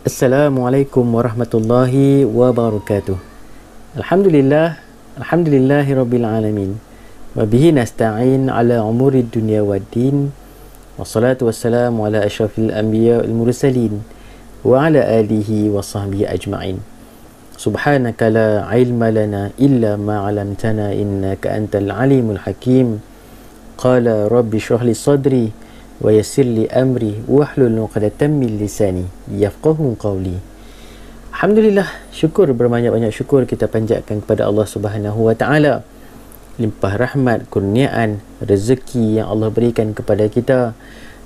Assalamualaikum warahmatullahi wabarakatuh. Alhamdulillah, alhamdulillahi rabbil alamin. Wa bihi nasta'in ala umuri dunya waddin. Wassalatu wassalamu ala asyrafil anbiya wal mursalin wa ala alihi wa sahbihi ajma'in. Subhanaka la ilma lana illa ma 'allamtana innaka antal alimul hakim. Qala rabbi shrah li sadri wa yassir li amri wahlul 'uqdatam min lisani yafqahu qawli. Alhamdulillah, syukur, berbanyak-banyak syukur kita panjatkan kepada Allah Subhanahu wa taala. Limpah rahmat, kurniaan, rezeki yang Allah berikan kepada kita,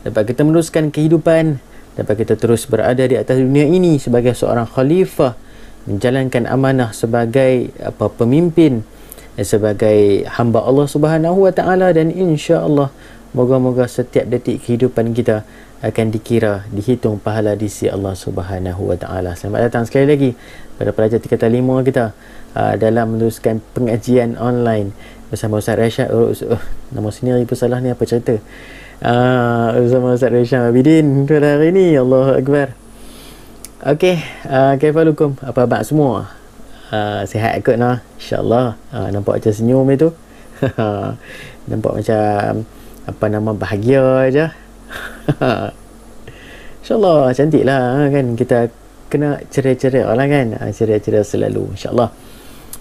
dapat kita meneruskan kehidupan, dapat kita terus berada di atas dunia ini sebagai seorang khalifah, menjalankan amanah sebagai pemimpin, sebagai hamba Allah Subhanahu wa taala, dan insya-Allah moga-moga setiap detik kehidupan kita akan dikira, dihitung pahala di sisi Allah Subhanahu wa taala. Selamat datang sekali lagi pada pelajar tingkatan 5 kita dalam meneruskan pengajian online bersama Ustaz Rashad. Nama sendiri pun salah ni, apa cerita? Bersama Ustaz Rashad Abidin pada hari ni. Allahu Akbar. Okey, kaifalukum? Apa khabar semua? Sihat kot nah, insya-Allah. Nampak macam senyum itu. Nampak macam bahagia aja. InsyaAllah cantik lah kan, kita kena ceria-ceria lah kan, ceria-ceria selalu insyaAllah.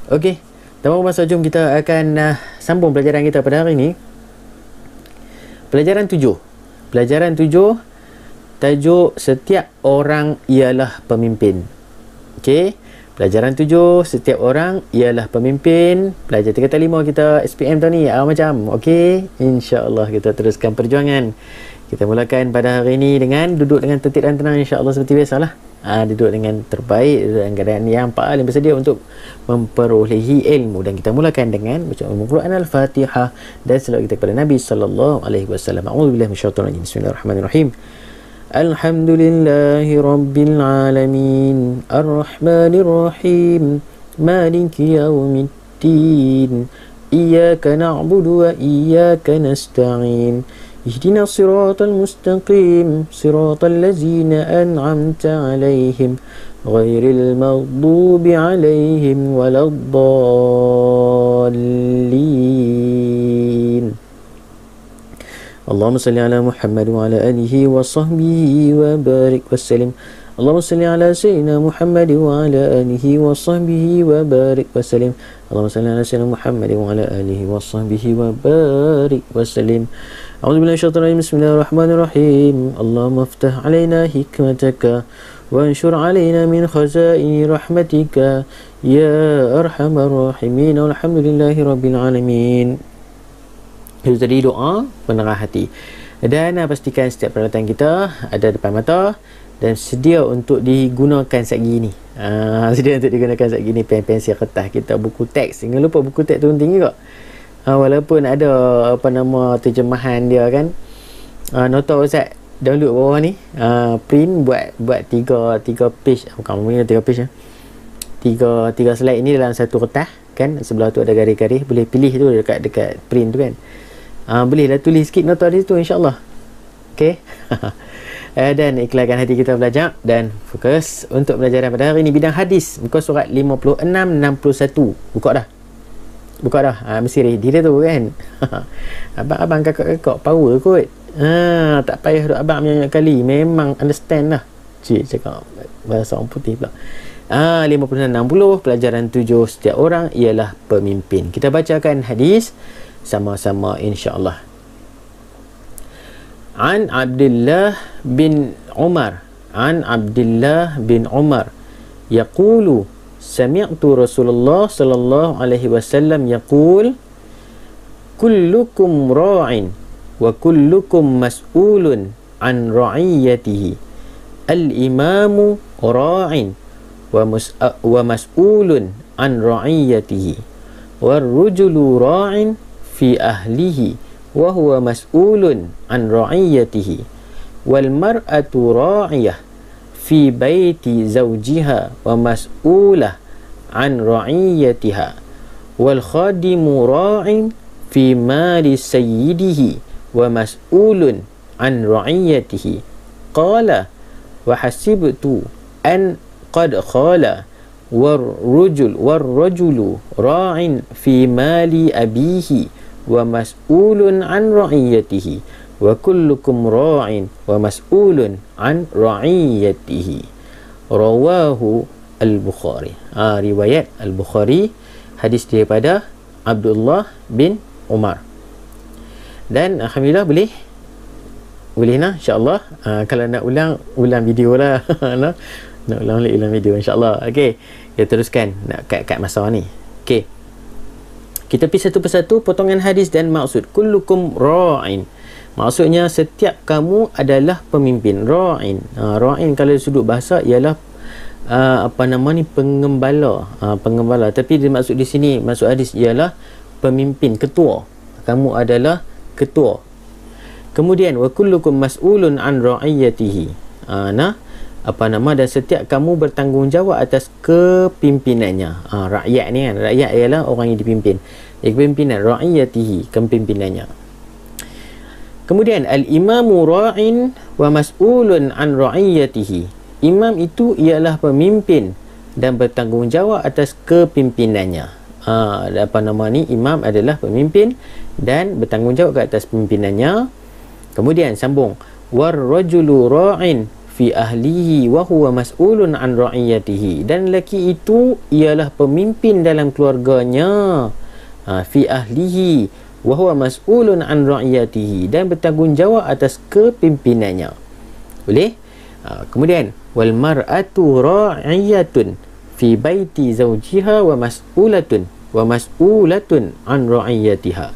Okey, tanpa masa jom kita akan sambung pelajaran kita pada hari ini. Pelajaran 7, tajuk setiap orang ialah pemimpin. Okey, pelajaran 7, setiap orang ialah pemimpin. Pelajar tingkatan 5 kita SPM tahun ni macam. Okey, insya-Allah kita teruskan perjuangan. Kita mulakan pada hari ini dengan duduk dengan tertib dan tenang, insya-Allah seperti biasalah. Duduk dengan terbaik, duduk dengan keadaan yang paling bersedia untuk memperolehi ilmu, dan kita mulakan dengan bacaan Al-Quran Al-Fatihah dan selawat kita kepada Nabi sallallahu alaihi wasallam. A'udzubillahi minasyaitonir rajim. Bismillahirrahmanirrahim. Alhamdulillahi rabbil alamin, arrahmanir rahim, maliki yaumiddin, iyyaka na'budu wa iyyaka nasta'in, ihdinas siratal mustaqim, siratal ladzina an'amta 'alaihim ghairil maghdubi 'alaihim waladdallin. Allahumma salli ala Muhammad wa ala alihi wa sahbihi wa barik wa sallim. Allahumma salli ala sayyidina Muhammad wa ala alihi wa sahbihi wa barik wa sallim. Allahumma salli ala sayyidina Muhammad wa ala alihi wa sahbihi wa barik wa sallim. A'udzu billahi minasyaitonir rajim. Bismillahirrahmanirrahim. Allahumma iftah alaina hikmataka wa anshur alaina min khazaini rahmatika ya arhamar rahimin. Alhamdulillahi rabbil alamin. Itu tadi doa penerang hati. Dan pastikan setiap peralatan kita ada depan mata dan sedia untuk digunakan saat gini. Sedia untuk digunakan saat gini. Pen, pensil, kertas kita, buku teks. Jangan lupa buku teks turun tinggi kok. Walaupun ada terjemahan dia kan. Nota Ustaz download bawah ni. Print buat 3 page. Bukan mungkin 3 page ya. 3 slide ini dalam satu kertas kan. Sebelah tu ada garis-garis. Boleh pilih tu dekat print tu kan. Bolehlah tulis sikit nota di situ insya-Allah. Okey. Dan ikhlaskan hati kita belajar dan fokus untuk pelajaran pada hari ini bidang hadis, muka surat 56-61. Buka dah. Mesti ready dah tu kan. Abang-abang kakak-kakak power kot. Tak payah duk abang banyak kali, memang understand lah. Cik cakap bahasa orang putih pula. 56-60, pelajaran 7, setiap orang ialah pemimpin. Kita bacakan hadis sama-sama insya-Allah. An Abdullah bin Umar yaqulu sami'tu Rasulullah sallallahu alaihi wasallam yaqul kullukum ra'in wa kullukum mas'ulun an ra'iyatihi, al-imamu ra'in wa mas'ulun an ra'iyatihi, war rujulu ra'in fi ahlihi wa huwa mas'ulun an ra'iyatihi, wal mar'atu ra'iyah fi baiti zawjiha wa mas'ulah an ra'iyatiha, wal khadimu ra'in fi mali sayyidihi wa mas'ulun an ra'iyatihi. Qala wa hasibtu an qad khala warrajulu ra'in fi mali abihi wa mas'ulun an ra'iyatihi wa kullukum ra'in wa mas'ulun an ra'iyatihi. Rawahu Al-Bukhari. Riwayat Al-Bukhari, hadis daripada Abdullah bin Umar. Dan alhamdulillah boleh nah, insya-Allah. Kalau nak ulang video lah. nak ulang video insya-Allah. Okey, kita teruskan nak kat masa ni. Okey, kita pergi satu persatu potongan hadis dan maksud. Kullukum ra'in, maksudnya setiap kamu adalah pemimpin. Ra'in, ra'in kalau sudut bahasa ialah pengembala. Pengembala, tapi dimaksud di sini, maksud hadis ialah pemimpin, ketua. Kamu adalah ketua. Kemudian wa kullukum mas'ulun an ra'iyatihi. Dan setiap kamu bertanggungjawab atas kepimpinannya. Rakyat ni kan, rakyat ialah orang yang dipimpin. Kepimpinan, ra'iyatihi, kepimpinannya. Kemudian al-imamu ra'in wa mas'ulun an ra'iyatihi. Imam itu ialah pemimpin dan bertanggungjawab atas kepimpinannya. Imam adalah pemimpin dan bertanggungjawab ke atas pimpinannya. Kemudian sambung, warrajulu ra'in fi ahlihi wa huwa mas'ulun an ra'iyatihi. Dan lelaki itu ialah pemimpin dalam keluarganya. Fi ahlihi wa huwa mas'ulun an ra'iyatihi, dan bertanggungjawab atas kepimpinannya. Boleh? Kemudian wal mar'atu ra'iyatun fi baiti zawjiha wa mas'ulatun an ra'iyatiha.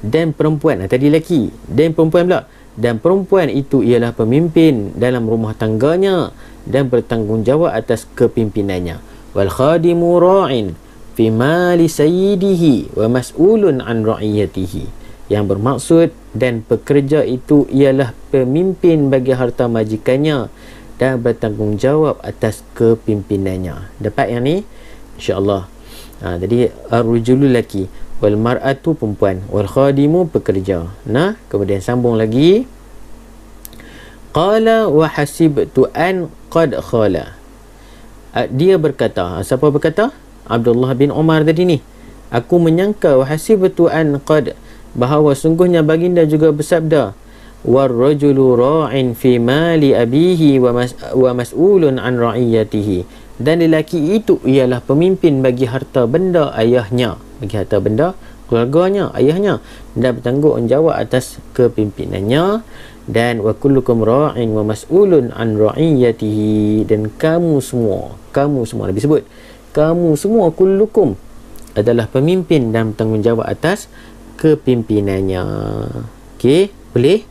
Dan perempuan, tadi lelaki, dan perempuan pula. Dan perempuan itu ialah pemimpin dalam rumah tangganya dan bertanggungjawab atas kepimpinannya. Wal khadimu ra'in fi mali sayyidihi wa mas'ulun an ra'iyatihi. Yang bermaksud, dan pekerja itu ialah pemimpin bagi harta majikannya dan bertanggungjawab atas kepimpinannya. Dapat yang ni insya-Allah. Jadi ar-rajulu lelaki, wal mar'atu perempuan, wal khadimu pekerja. Kemudian sambung lagi, qala wa hasibtu an qad khala. Dia berkata, siapa berkata? Abdullah bin Umar tadi ni. Aku menyangka, wa hasibtu an qad, bahawa sungguhnya baginda juga bersabda, war rajulu ra'in fi mali abihi wa mas'ulun an ra'iyatihi. Dan lelaki itu ialah pemimpin bagi harta benda ayahnya, bagi harta benda keluarganya, ayahnya, dan bertanggungjawab atas kepimpinannya. Dan wa kullukum ra'in wa mas'ulun an ra'iyatihi. Dan kamu semua Nabi sebut, kamu semua, kullukum, adalah pemimpin dan bertanggungjawab atas kepimpinannya. Okey, boleh?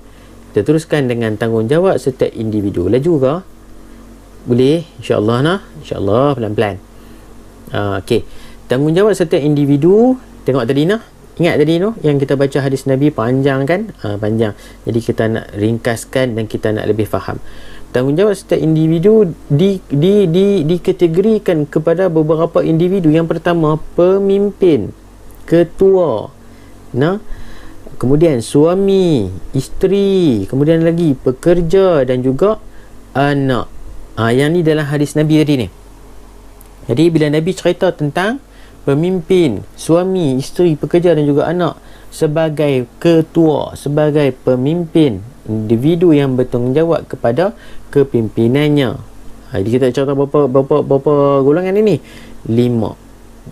Kita teruskan dengan tanggungjawab setiap individu. Laju ke? Boleh? InsyaAllah InsyaAllah pelan-pelan. Okey, tanggungjawab setiap individu. Tengok tadi ingat tadi yang kita baca hadis Nabi panjang kan? Panjang. Jadi kita nak ringkaskan dan kita nak lebih faham. Tanggungjawab setiap individu dikategorikan kepada beberapa individu. Yang pertama, pemimpin, ketua, kemudian suami, isteri, kemudian lagi pekerja dan juga anak. Yang ni dalam hadis Nabi tadi ni. Jadi bila Nabi cerita tentang pemimpin, suami, isteri, pekerja dan juga anak sebagai ketua, sebagai pemimpin, individu yang bertanggungjawab kepada kepimpinannya. Jadi kita cerita berapa golongan ini? 5.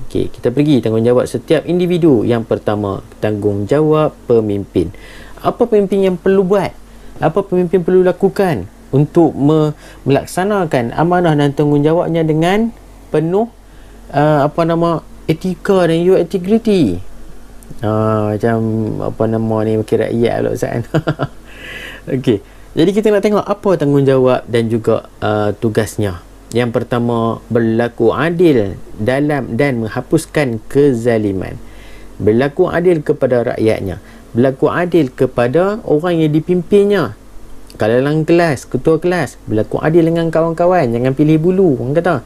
Okey, kita pergi tanggungjawab setiap individu. Yang pertama, tanggungjawab pemimpin. Apa pemimpin yang perlu buat? Apa pemimpin perlu lakukan untuk melaksanakan amanah dan tanggungjawabnya dengan penuh etika dan juga integriti. Macam wakil rakyat pula Ustaz. Okey, jadi kita nak tengok apa tanggungjawab dan juga tugasnya. Yang pertama, berlaku adil dalam dan menghapuskan kezaliman. Berlaku adil kepada rakyatnya, berlaku adil kepada orang yang dipimpinnya. Kalau dalam kelas, ketua kelas, berlaku adil dengan kawan-kawan. Jangan pilih bulu, orang kata.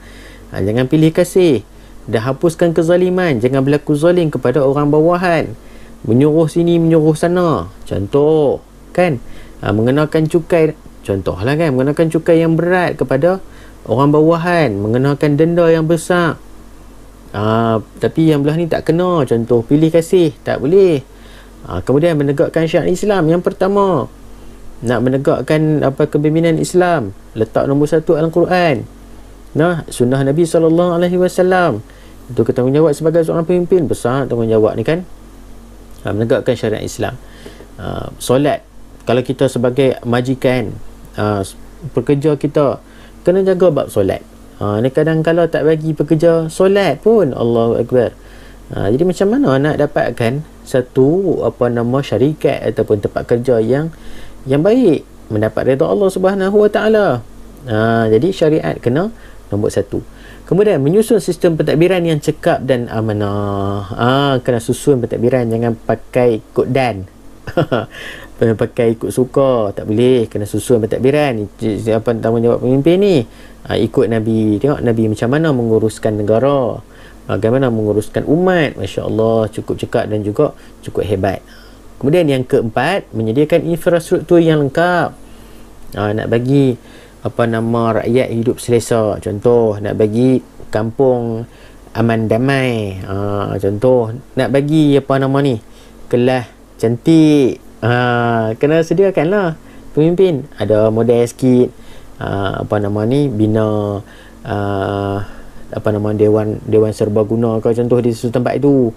Jangan pilih kasih. Dah hapuskan kezaliman. Jangan berlaku zalim kepada orang bawahan. Menyuruh sini, menyuruh sana. Contoh, kan? Mengenakan cukai. Contohlah kan, mengenakan cukai yang berat kepada orang bawahan mengenakan denda yang besar. Tapi yang belah ni tak kena, contoh pilih kasih, tak boleh. Kemudian menegakkan syariat Islam, yang pertama nak menegakkan kepimpinan Islam, letak nombor 1 Al-Quran, sunnah Nabi SAW. Itu tanggungjawab sebagai seorang pemimpin, besar tanggungjawab ni kan. Menegakkan syariat Islam. Solat, kalau kita sebagai majikan, pekerja kita kena jaga bab solat. Ni kadang-kadang tak bagi pekerja solat pun, Allahu Akbar. Jadi macam mana nak dapatkan satu syarikat ataupun tempat kerja yang baik, mendapat redha Allah Subhanahu Wa Taala. Jadi syariat kena nombor 1. Kemudian menyusun sistem pentadbiran yang cekap dan amanah. Kena susun pentadbiran, jangan pakai ikut dan pakai ikut suka, tak boleh. Kena susun pentadbiran. Tanggungjawab pemimpin ni, ikut Nabi. Tengok Nabi macam mana menguruskan negara, bagaimana menguruskan umat. Masya Allah, cukup cekap dan juga cukup hebat. Kemudian yang keempat, menyediakan infrastruktur yang lengkap. Nak bagi rakyat hidup selesa. Contoh, nak bagi kampung aman damai. Contoh, nak bagi kelas cantik. Kena sediakan lah pemimpin. Ada model sikit, bina dewan serbaguna ke contoh di suatu tempat itu.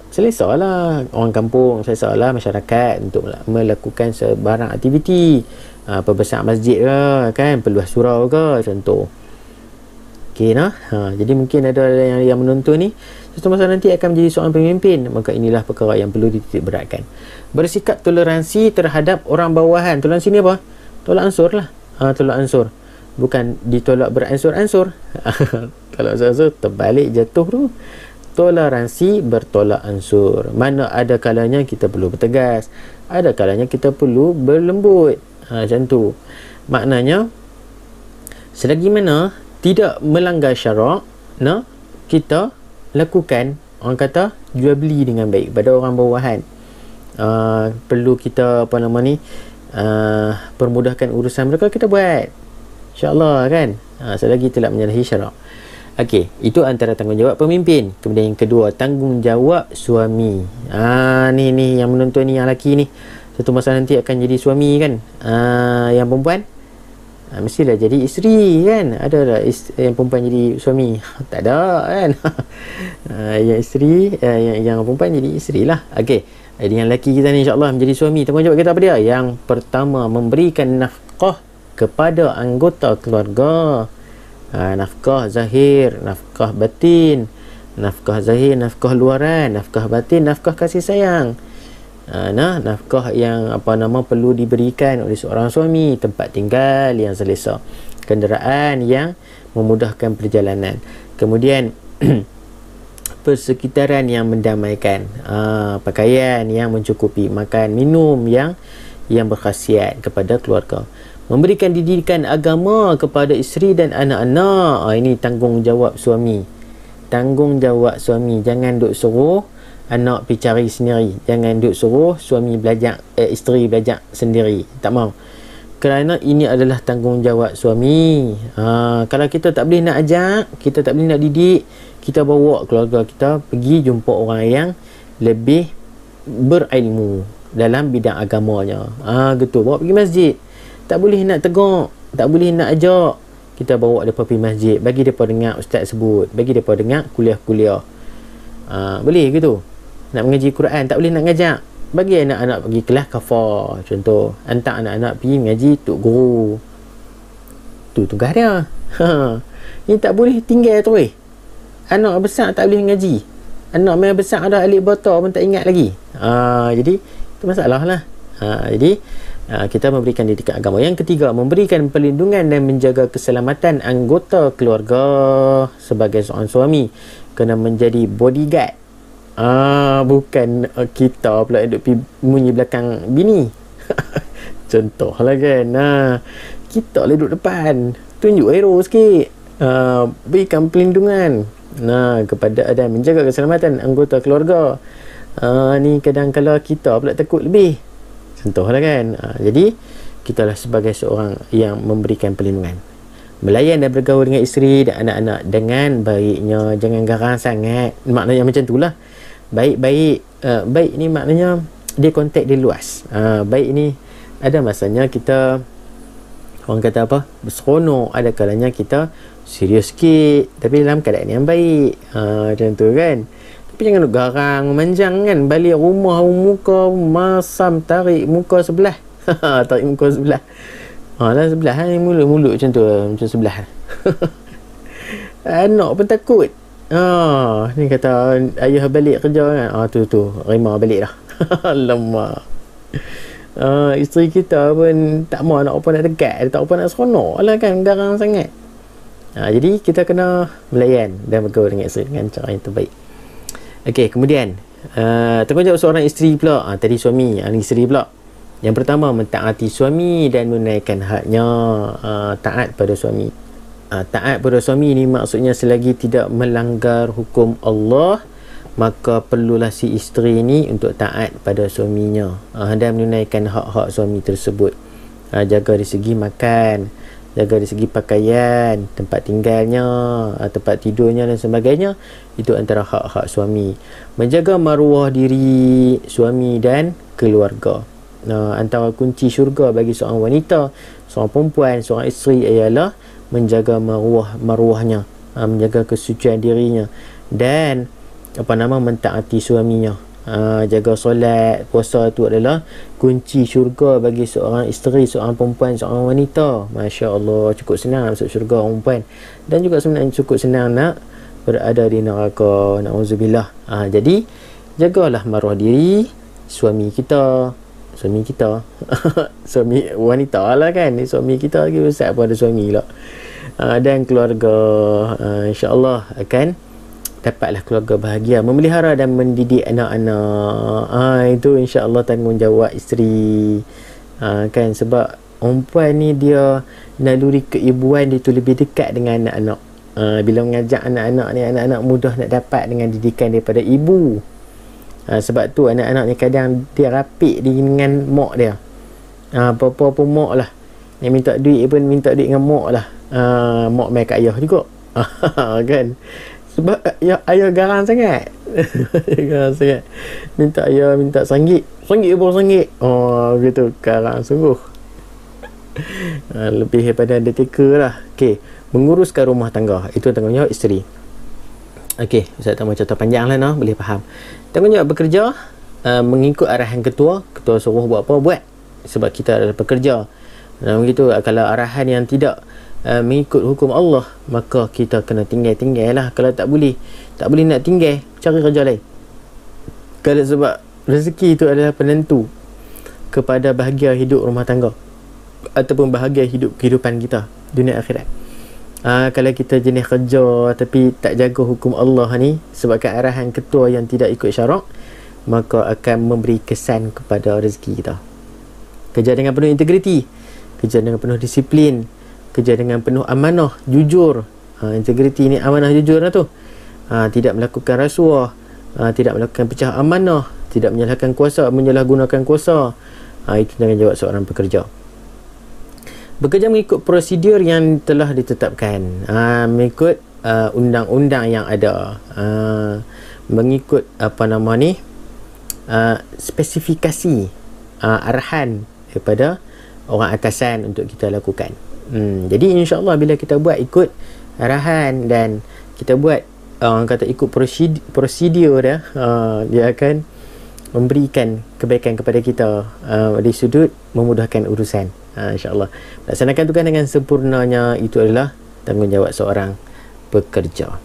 Selesa lah orang kampung, selesa lah masyarakat untuk melakukan sebarang aktiviti, perbesar masjid ke kan, peluas surau ke contoh. Jadi mungkin ada yang menonton ni suatu masa nanti akan menjadi seorang pemimpin, maka inilah perkara yang perlu dititik beratkan. Bersikap toleransi terhadap orang bawahan. Toleransi ni apa? Tolak ansur lah. Tolak ansur, bukan ditolak beransur-ansur. Kalau ansur terbalik jatuh tu. Toleransi bertolak ansur. Mana ada kalanya kita perlu bertegas, ada kalanya kita perlu berlembut. Macam tu. Maknanya selagi mana tidak melanggar syarak, kita lakukan, orang kata, jual beli dengan baik pada orang bawahan. Perlu kita permudahkan urusan mereka, kita buat, InsyaAllah kan. Selagi tidak menyalahi syarak. Okey, itu antara tanggungjawab pemimpin. Kemudian yang kedua, tanggungjawab suami. Ni yang menonton ni, yang lelaki ni, satu masa nanti akan jadi suami kan. Yang perempuan mestilah jadi isteri kan. Ada tak yang perempuan jadi suami? Tak ada kan. Yang isteri, yang perempuan jadi isteri lah. Okey, jadi yang lelaki kita ni insyaAllah menjadi suami. Tanggungjawab kita apa dia? Yang pertama, memberikan nafkah kepada anggota keluarga. Nafkah zahir, nafkah batin. Nafkah zahir, nafkah luaran, nafkah batin, nafkah kasih sayang. Nafkah yang perlu diberikan oleh seorang suami, tempat tinggal yang selesa, kenderaan yang memudahkan perjalanan, kemudian persekitaran yang mendamaikan, pakaian yang mencukupi, makan minum yang berkhasiat kepada keluarga, memberikan didikan agama kepada isteri dan anak-anak. Ini tanggungjawab suami. Tanggungjawab suami. Jangan duk suruh anak pergi cari sendiri. Jangan duk suruh suami belajar, isteri belajar sendiri. Tak mau. Kerana ini adalah tanggungjawab suami. Kalau kita tak boleh nak ajak, kita tak boleh nak didik, kita bawa keluarga kita pergi jumpa orang yang lebih berilmu dalam bidang agamanya. Gitu. Bawa pergi masjid. Tak boleh nak tegak, tak boleh nak ajak, kita bawa mereka pergi masjid, bagi mereka dengar ustaz sebut, bagi mereka dengar kuliah-kuliah. Boleh gitu. Nak mengaji Quran, tak boleh nak ngajak, bagi anak-anak pergi kelas kafar contoh, hantar anak-anak pergi mengaji tok guru. Tu tugas dia. Ini tak boleh tinggal terus. Anak besar tak boleh mengaji, anak main besar ada alif bata pun tak ingat lagi. Jadi itu masalah lah. Jadi kita memberikan didikan agama. Yang ketiga, memberikan perlindungan dan menjaga keselamatan anggota keluarga. Sebagai seorang suami, kena menjadi bodyguard. Bukan kita pula duduk bunyi belakang bini. Contoh lah kan. Kita lah duduk depan, tunjuk hero sikit, berikan perlindungan kepada dan menjaga keselamatan anggota keluarga. Ni kadang-kadang kita pula takut lebih. Contohlah kan. Jadi kita lah sebagai seorang yang memberikan perlindungan. melayan dan bergaul dengan isteri dan anak-anak dengan baiknya, jangan garang sangat, maknanya macam itulah. Baik-baik, baik ni maknanya dia konteks dia luas. Baik ni ada masanya kita, orang kata apa, berseronok, ada kalanya kita serius sikit tapi dalam keadaan yang baik, macam tu kan. Tapi jangan duk garang memanjang kan, balik rumah muka masam, tarik muka sebelah tarik muka sebelah, lah sebelah mulut macam tu, macam sebelah anak pun takut. Ni kata ayah balik kerja kan, tu Rima balik dah alamak. Isteri kita pun tak mau nak apa nak dekat, tak apa nak seronok lah kan, garang sangat. Jadi kita kena melayan dan bergaul dengan isteri dengan cara yang terbaik. Okey, kemudian tanggungjawab seorang isteri pula. Tadi suami, ni isteri pula. Yang pertama, mentaati suami dan menunaikan haknya. Taat pada suami. Taat pada suami ni maksudnya selagi tidak melanggar hukum Allah, maka perlulah si isteri ni untuk taat pada suaminya, dan menunaikan hak-hak suami tersebut. Jaga dari segi makan, jaga dari segi pakaian, tempat tinggalnya, tempat tidurnya dan sebagainya. Itu antara hak-hak suami. Menjaga maruah diri suami dan keluarga. Antara kunci syurga bagi seorang wanita, seorang perempuan, seorang isteri ialah menjaga maruahnya, menjaga kesucian dirinya dan mentaati suaminya. Jaga solat, puasa itu adalah kunci syurga bagi seorang isteri, seorang perempuan, seorang wanita. Masya Allah, cukup senang masuk syurga orang perempuan, dan juga sebenarnya cukup senang nak berada di neraka, na'udzubillah. Jadi jagalah maruah diri suami kita suami wanita lah kan, suami kita lagi besar pada suami lah, dan keluarga. InsyaAllah akan dapatlah keluarga bahagia, memelihara dan mendidik anak-anak. Itu insyaAllah tanggungjawab isteri, kan, sebab perempuan ni dia naluri keibuan dia tu lebih dekat dengan anak-anak. Bila mengajak anak-anak ni, anak-anak mudah nak dapat dengan didikan daripada ibu. Sebab tu anak-anak ni kadang dia rapik dengan mak dia. Apa-apa pun mak lah, yang minta duit pun minta duit dengan mak lah. Mak main kat ayah juga kan, sebab ayah garang sangat garang sangat, minta ayah minta RM1 gitu, garang sungguh. Lebih daripada undertaker lah. Okey, menguruskan rumah tangga, itu tanggungjawab isteri. Okey, Ustaz tak mau contoh panjang lah, boleh faham. Tanggungjawab bekerja, mengikut arahan ketua suruh buat apa, buat, sebab kita adalah pekerja. Begitu, kalau arahan yang tidak mengikut hukum Allah, maka kita kena tinggal lah. Kalau tak boleh nak tinggal, cari kerja lain. Kalau sebab rezeki itu adalah penentu kepada bahagia hidup rumah tangga ataupun bahagia hidup kehidupan kita dunia akhirat. Kalau kita jenis kerja tapi tak jaga hukum Allah ni, sebabkan arahan ketua yang tidak ikut syarak, maka akan memberi kesan kepada rezeki kita. Kerja dengan penuh integriti, kerja dengan penuh disiplin, kerja dengan penuh amanah, jujur. Integriti ni amanah, jujur lah tu. Tidak melakukan rasuah, tidak melakukan pecah amanah, tidak menyalahgunakan kuasa. Itu tanggungjawab seorang pekerja. Bekerja mengikut prosedur yang telah ditetapkan, mengikut undang-undang yang ada, mengikut spesifikasi arahan daripada orang atasan untuk kita lakukan. Jadi insyaAllah bila kita buat ikut arahan dan kita buat orang kata ikut prosedur dia, dia akan memberikan kebaikan kepada kita dari sudut memudahkan urusan. InsyaAllah laksanakan tugas dengan sempurnanya, itu adalah tanggungjawab seorang pekerja.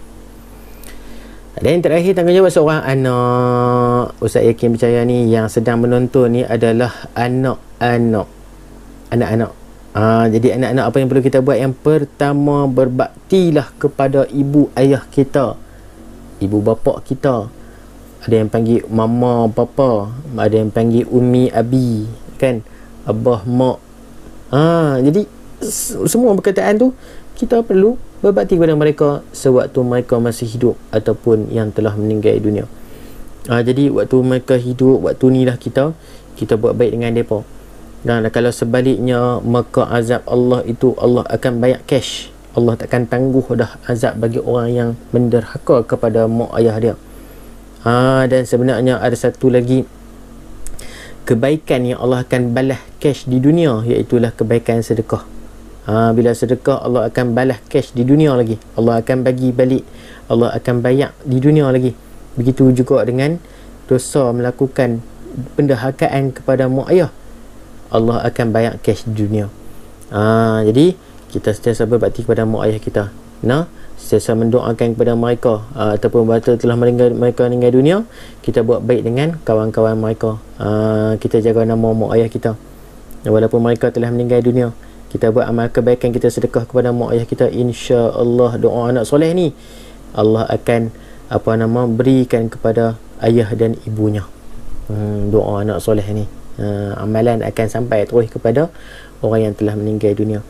Dan yang terakhir, tanggungjawab seorang anak. Ustaz yakin percaya ni yang sedang menonton ni adalah anak-anak. Jadi anak-anak apa yang perlu kita buat? Yang pertama, berbaktilah kepada ibu ayah kita, ibu bapa kita. Ada yang panggil mama papa, ada yang panggil umi abi, kan, abah mak. Jadi semua perkataan tu kita perlu berbakti kepada mereka sewaktu mereka masih hidup ataupun yang telah meninggal dunia. Jadi waktu mereka hidup, waktu ni lah kita buat baik dengan mereka. Dan kalau sebaliknya, maka azab Allah itu Allah akan bayar cash. Allah takkan tangguh dah azab bagi orang yang menderhaka kepada mak ayah dia. Dan sebenarnya ada satu lagi kebaikan yang Allah akan balas cash di dunia, iaitulah kebaikan sedekah. Bila sedekah, Allah akan balas cash di dunia lagi. Allah akan bagi balik, Allah akan bayar di dunia lagi. Begitu juga dengan dosa melakukan penderhakaan kepada mak ayah, Allah akan bayar cash di dunia. Jadi kita sentiasa berbakti kepada mak ayah kita, sentiasa mendoakan kepada mereka, ataupun batal telah mereka meninggal dunia, kita buat baik dengan kawan-kawan mereka. Kita jaga nama mak ayah kita walaupun mereka telah meninggal dunia. Kita buat amal kebaikan, kita sedekah kepada mak ayah kita, insya-Allah doa anak soleh ni Allah akan berikan kepada ayah dan ibunya. Doa anak soleh ni, amalan akan sampai terus kepada orang yang telah meninggal dunia.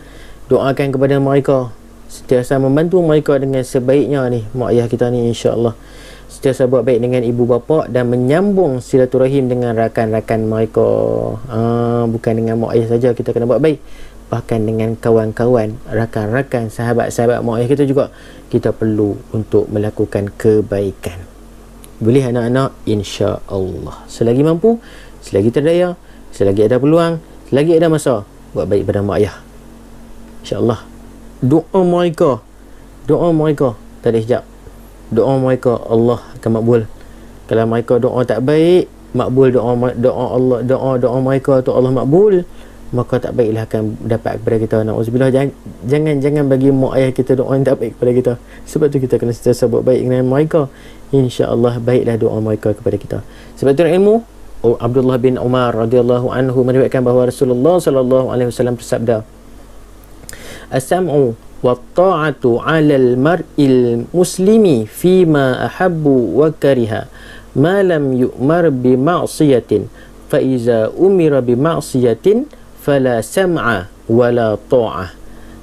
Doakan kepada mereka, sentiasa membantu mereka dengan sebaiknya ni, mak ayah kita ni, insya-Allah. Sentiasa buat baik dengan ibu bapa dan menyambung silaturahim dengan rakan-rakan mereka. Bukan dengan mak ayah saja kita kena buat baik, bahkan dengan kawan-kawan, rakan-rakan, sahabat-sahabat mak ayah kita juga kita perlu untuk melakukan kebaikan. Boleh anak-anak? Insya-Allah. Selagi mampu, selagi terdaya, selagi ada peluang, selagi ada masa, buat baik pada mak ayah. InsyaAllah. Doa mereka tak ada hijab. Doa mereka Allah akan makbul. Kalau mereka doa tak baik, makbul doa mereka tu Allah makbul, maka tak baiklah akan dapat kepada kita. Na'udzubillah. Jangan bagi mak ayah kita doa yang tak baik kepada kita. Sebab tu kita kena sentiasa buat baik dengan mereka. InsyaAllah baiklah doa mereka kepada kita. Sebab tu ilmu, Abdullah bin Umar radhiyallahu anhu meriwayatkan bahawa Rasulullah sallallahu alaihi wasallam bersabda, as-sam'u wa ta'atu 'alal mar'il muslimi fima ahabbu wa kariha ma lam yu'mar bi ma'siyatin fa iza umira bi ma'siyatin fala sam'a wala ta'ah.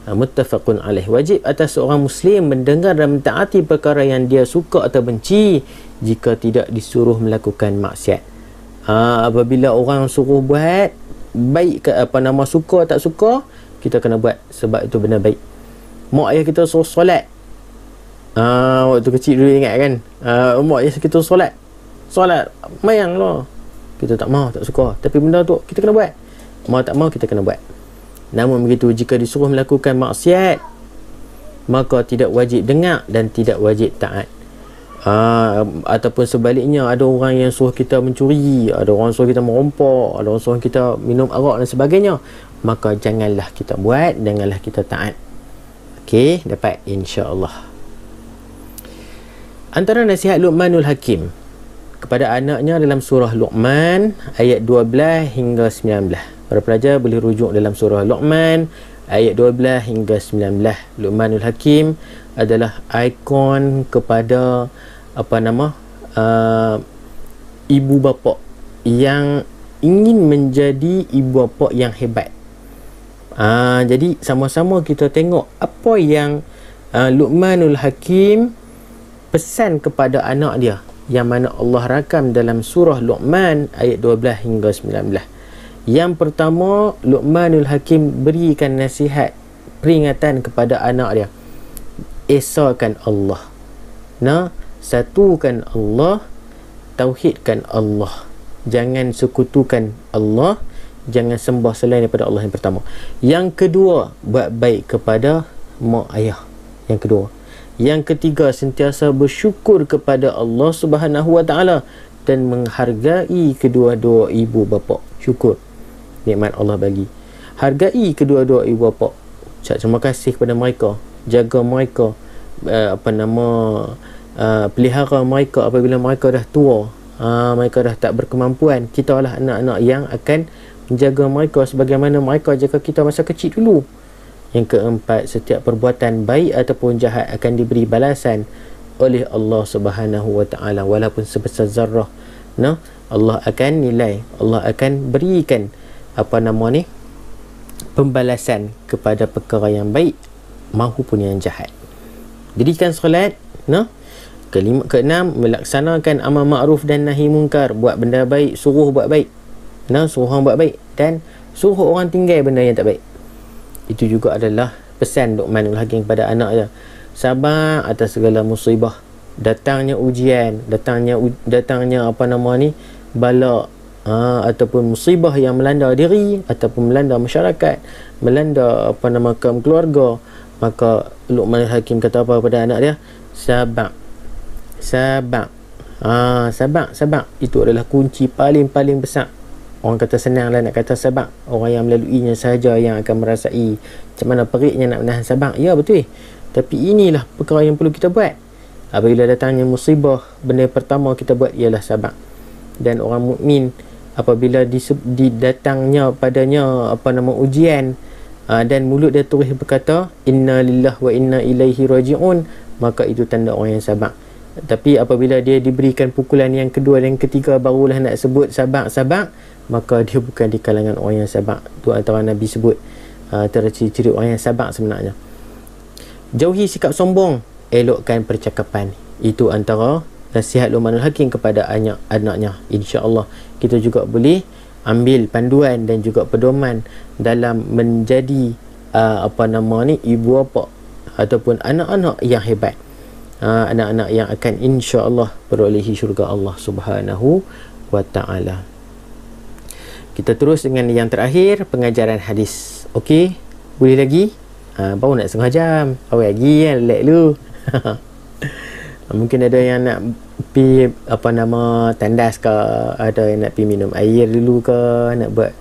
Muttafaqun alaih. Wajib atas seorang muslim mendengar dan mentaati perkara yang dia suka atau benci jika tidak disuruh melakukan maksiat. Apabila orang suruh buat baik, suka tak suka, kita kena buat sebab itu benar baik. Mak ayah kita suruh solat, waktu kecil dulu ingat kan, mak ayah kita solat mayang lah, kita tak mau, tak suka, tapi benda tu kita kena buat. Mau tak mau kita kena buat. Namun begitu, jika disuruh melakukan maksiat, maka tidak wajib dengar dan tidak wajib taat. Ataupun sebaliknya, ada orang yang suruh kita mencuri, ada orang suruh kita merompak, ada orang suruh kita minum arak dan sebagainya, maka janganlah kita buat, janganlah kita taat. Okey, dapat insya-Allah. Antara nasihat Luqmanul Hakim kepada anaknya dalam surah Luqman ayat 12 hingga 19. Para pelajar boleh rujuk dalam surah Luqman ayat 12 hingga 19. Luqmanul Hakim adalah ikon kepada ibu bapa yang ingin menjadi ibu bapa yang hebat. Jadi sama-sama kita tengok apa yang Luqmanul Hakim pesan kepada anak dia, yang mana Allah rakam dalam surah Luqman ayat 12 hingga 19. Yang pertama, Luqmanul Hakim berikan nasihat, peringatan kepada anak dia. Esakan Allah, satukan Allah, tauhidkan Allah, jangan sekutukan Allah, jangan sembah selain daripada Allah, yang pertama. Yang kedua, buat baik kepada mak ayah. Yang kedua. Yang ketiga, sentiasa bersyukur kepada Allah Subhanahu wa taala dan menghargai kedua-dua ibu bapa. Syukur nikmat Allah bagi. Hargai kedua-dua ibu bapa. Ucap terima kasih kepada mereka, jaga mereka, pelihara mereka apabila mereka dah tua, mereka dah tak berkemampuan. Kita lah anak-anak yang akan menjaga mereka sebagaimana mereka jaga kita masa kecil dulu. Yang keempat, setiap perbuatan baik ataupun jahat akan diberi balasan oleh Allah Subhanahu wa taala walaupun sebesar zarrah. Allah akan nilai, Allah akan berikan pembalasan kepada perkara yang baik maupun yang jahat. Dirikan solat, keenam, melaksanakan amal ma'ruf dan nahi munkar, buat benda baik, suruh buat baik, suruh orang buat baik, dan suruh orang tinggal benda yang tak baik. Itu juga adalah pesan Luqmanul Hakim kepada anak dia, sabar atas segala musibah, datangnya ujian, datangnya apa nama ni, bala ataupun musibah yang melanda diri ataupun melanda masyarakat, melanda apa nama kaum keluarga, maka Luqmanul Hakim kata apa kepada anak dia? Sabar. Sabar itu adalah kunci paling besar. Orang kata senang lah nak kata sabar, orang yang melaluinya sahaja yang akan merasai macam mana periknya nak menahan sabar. Ya, betul. Tapi inilah perkara yang perlu kita buat. Apabila datangnya musibah, benda pertama kita buat ialah sabar. Dan orang mukmin apabila didatangnya padanya apa nama ujian, dan mulut dia terus berkata inna lillahi wa inna ilaihi raji'un, maka itu tanda orang yang sabar. Tapi apabila dia diberikan pukulan yang kedua dan ketiga barulah nak sebut sabar, maka dia bukan di kalangan orang yang sabar. Tu antara Nabi sebut antara ciri-ciri orang yang sabar sebenarnya. Jauhi sikap sombong, elokkan percakapan. Itu antara nasihat Luqmanul Hakim kepada anaknya. InsyaAllah kita juga boleh ambil panduan dan juga pedoman dalam menjadi ibu bapa ataupun anak-anak yang hebat, anak-anak yang akan insya-Allah perolehi syurga Allah Subhanahu wa ta'ala. Kita terus dengan yang terakhir, pengajaran hadis. Okey, boleh lagi? Baru nak setengah jam. Awal lagi kan, relax dulu. Mungkin ada yang nak pergi tandas ke, ada yang nak pergi minum air dulu ke, nak buat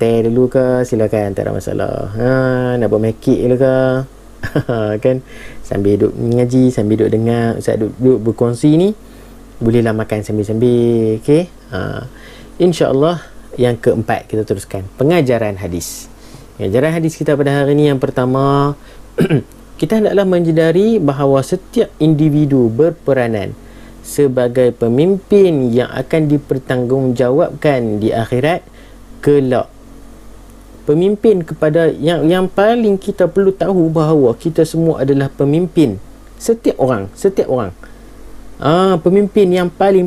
teh dulu ke, silakan, tak ada masalah. Nak buat make dulu ke. Kan, sambil duduk mengaji, sambil duduk dengar Ustaz duduk berkongsi ni, bolehlah makan sambil-sambil. Okey, insya-Allah. Yang keempat, kita teruskan pengajaran hadis. Pengajaran hadis kita pada hari ini yang pertama, kita hendaklah menyedari bahawa setiap individu berperanan sebagai pemimpin yang akan dipertanggungjawabkan di akhirat kelak. Pemimpin kepada yang paling kita perlu tahu bahawa kita semua adalah pemimpin. Setiap orang. Pemimpin yang paling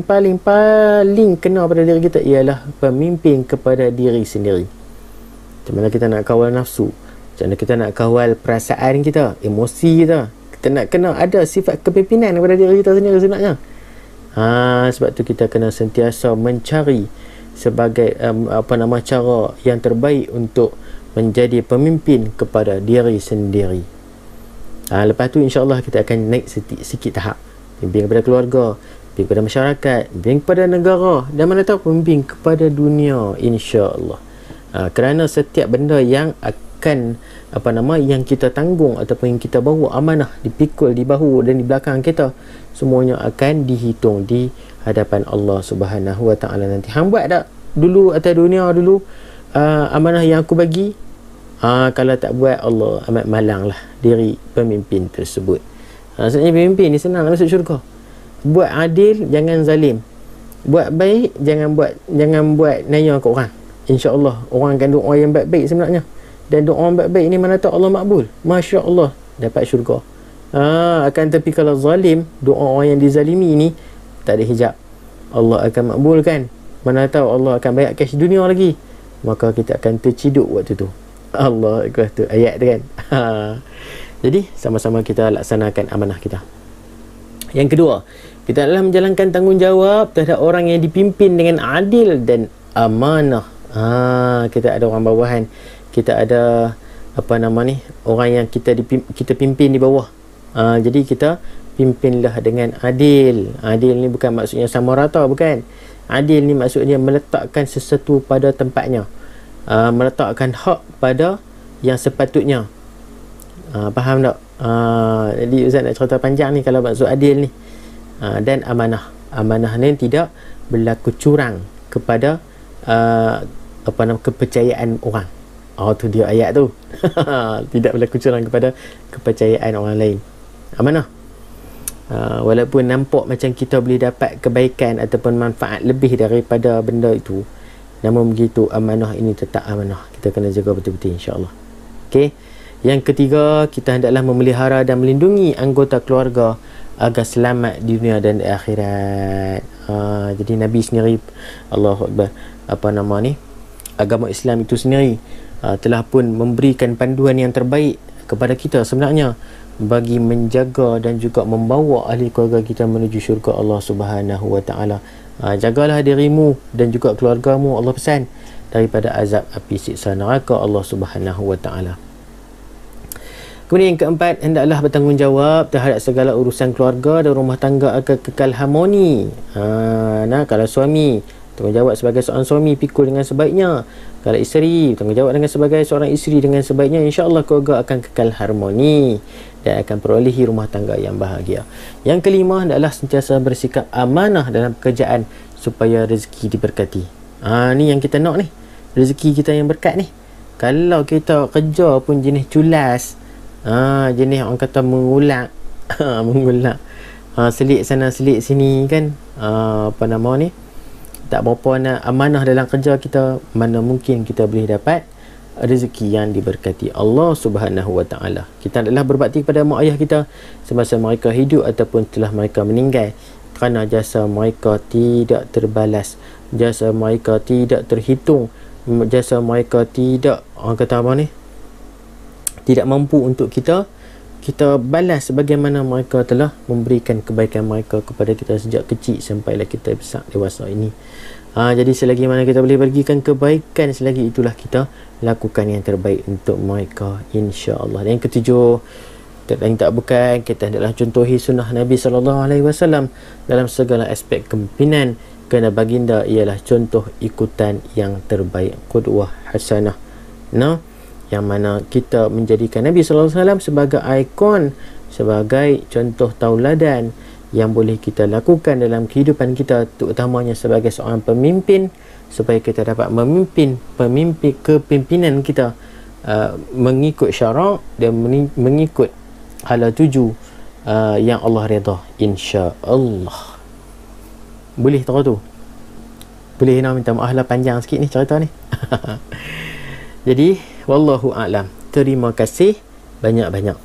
kena pada diri kita ialah pemimpin kepada diri sendiri. Macam mana kita nak kawal nafsu, macam mana kita nak kawal perasaan kita, emosi kita. Kita nak kena ada sifat kepimpinan kepada diri kita sendiri sebenarnya. Sebab tu kita kena sentiasa mencari sebagai cara yang terbaik untuk menjadi pemimpin kepada diri sendiri. Lepas tu insya-Allah kita akan naik sikit tahap. Pimpin kepada keluarga, pimpin kepada masyarakat, pimpin kepada negara, dan mana tahu pimpin kepada dunia, insya-Allah. Kerana setiap benda yang akan yang kita tanggung ataupun yang kita bawa amanah, dipikul di bahu dan di belakang kita, semuanya akan dihitung di hadapan Allah Subhanahu wa ta'ala nanti. Hang buat tak dulu atas dunia dulu amanah yang aku bagi? Kalau tak buat, Allah amat malanglah diri pemimpin tersebut. Sebenarnya pemimpin ni senang nak masuk syurga. Buat adil, jangan zalim. Buat baik, jangan buat naya ke orang. InsyaAllah orang akan doa yang baik-baik sebenarnya. Dan doa yang baik-baik ni mana tahu Allah makbul. Masya Allah, dapat syurga. Akan tapi kalau zalim, doa orang yang dizalimi ni tak ada hijab, Allah akan makbulkan. Mana tahu Allah akan bayar cash dunia lagi, maka kita akan terciduk waktu tu. Allah Akbar, tu ayat tu kan. Jadi sama-sama kita laksanakan amanah kita. Yang kedua, kita adalah menjalankan tanggungjawab terhadap orang yang dipimpin dengan adil dan amanah. Kita ada orang bawahan, kita ada orang yang kita pimpin di bawah. Jadi kita pimpinlah dengan adil. Adil ni bukan maksudnya sama rata, bukan. Adil ni maksudnya meletakkan sesuatu pada tempatnya, meletakkan hak pada yang sepatutnya. Faham tak? Jadi Ustaz nak cerita panjang ni kalau maksud adil ni. Dan amanah. Amanah ni tidak berlaku curang kepada kepercayaan orang. Tu dia ayat tu. Tidak berlaku curang kepada kepercayaan orang lain. Amanah. Walaupun nampak macam kita boleh dapat kebaikan ataupun manfaat lebih daripada benda itu, namun begitu amanah ini tetap amanah. Kita kena jaga betul-betul, insya-Allah. Okey. Yang ketiga, kita hendaklah memelihara dan melindungi anggota keluarga agar selamat di dunia dan di akhirat. Jadi Nabi sendiri, Allahu Akbar, agama Islam itu sendiri telah pun memberikan panduan yang terbaik kepada kita sebenarnya bagi menjaga dan juga membawa ahli keluarga kita menuju syurga Allah Subhanahu wa taala. Jagalah dirimu dan juga keluargamu, Allah pesan, daripada azab api siksa neraka Allah Subhanahu wa taala. Kemudian yang keempat, hendaklah bertanggungjawab terhadap segala urusan keluarga dan rumah tangga agar kekal harmoni. Nah, kalau suami, tanggungjawab sebagai seorang suami, pikul dengan sebaiknya. Kalau isteri, tanggungjawab dengan sebagai seorang isteri dengan sebaiknya, insya-Allah keluarga akan kekal harmoni dan akan perolehi rumah tangga yang bahagia. Yang kelima, hendaklah sentiasa bersikap amanah dalam pekerjaan supaya rezeki diberkati. Ni yang kita nak ni, rezeki kita yang berkat ni. Kalau kita kerja pun jenis culas, jenis orang kata mengulak mengulak, selit sana selit sini kan, apa nama ni, tak berapa nak amanah dalam kerja kita, mana mungkin kita boleh dapat rezeki yang diberkati Allah Subhanahu wa taala. Kita adalah berbakti kepada mak ayah kita semasa mereka hidup ataupun setelah mereka meninggal, kerana jasa mereka tidak terbalas, jasa mereka tidak terhitung, jasa mereka tidak, orang kata apa ni, tidak mampu untuk kita balas sebagaimana mereka telah memberikan kebaikan mereka kepada kita sejak kecil sampailah kita besar dewasa ini. Jadi selagi mana kita boleh bagikan kebaikan, selagi itulah kita lakukan yang terbaik untuk mereka, insya-Allah. Dan yang ketujuh, tak lain tak bukan, kita hendaklah contohi sunnah Nabi SAW dalam segala aspek kepimpinan, kerana baginda ialah contoh ikutan yang terbaik, qudwah hasanah. Yang mana kita menjadikan Nabi SAW sebagai ikon, sebagai contoh tauladan yang boleh kita lakukan dalam kehidupan kita, terutamanya sebagai seorang pemimpin, supaya kita dapat memimpin kepimpinan kita mengikut syarak dan mengikut hala tuju yang Allah redha, insya-Allah. Boleh tahu tu? Boleh nak minta maaf lah, panjang sikit ni cerita ni. Jadi wallahu a'lam. Terima kasih banyak-banyak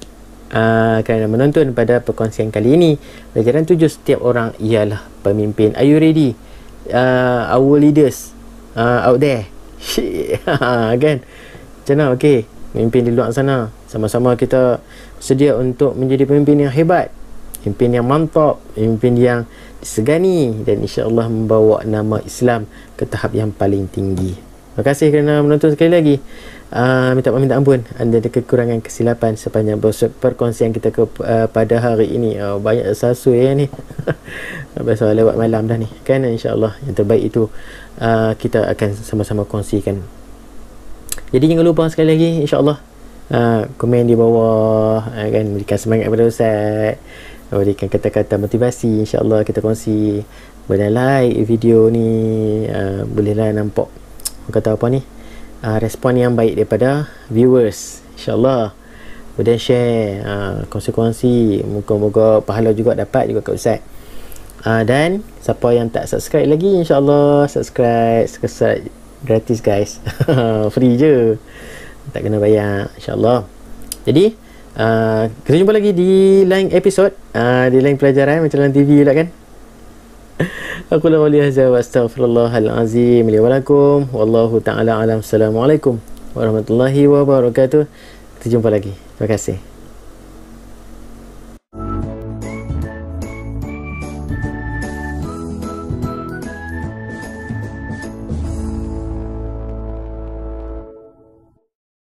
kerana menonton pada perkongsian kali ini. Pelajaran 7, setiap orang ialah pemimpin. Are you ready? Our leaders out there. Kan? Macam mana? Okey, pemimpin di luar sana, sama-sama kita sedia untuk menjadi pemimpin yang hebat, pemimpin yang mantap, pemimpin yang disegani, dan insya-Allah membawa nama Islam ke tahap yang paling tinggi. Terima kasih kerana menonton sekali lagi. Minta ampun anda ada kekurangan kesilapan sepanjang perkongsian kita pada hari ini. Banyak sasui ni. Biasa lewat malam dah ni kan. InsyaAllah yang terbaik itu kita akan sama-sama kongsikan. Jadi jangan lupa sekali lagi, insyaAllah komen di bawah kan, berikan semangat kepada Ustaz, berikan kata-kata motivasi. InsyaAllah kita kongsi. Boleh like video ni, bolehlah nampak kata apa ni, respon yang baik daripada viewers, insyaAllah. Kemudian share, kongsi-kongsi, moga-moga pahala juga dapat juga kat Ustaz. Dan siapa yang tak subscribe lagi, insyaAllah subscribe gratis guys. Free je, tak kena bayar, insyaAllah. Jadi kita jumpa lagi di lain episod, di lain pelajaran macam dalam TV pula kan. Aku la wali hadza wa astaghfirullahal azim li wa lakum, wallahu ta'ala alam. Assalamualaikum warahmatullahi wabarakatuh. Kita jumpa lagi. Terima kasih.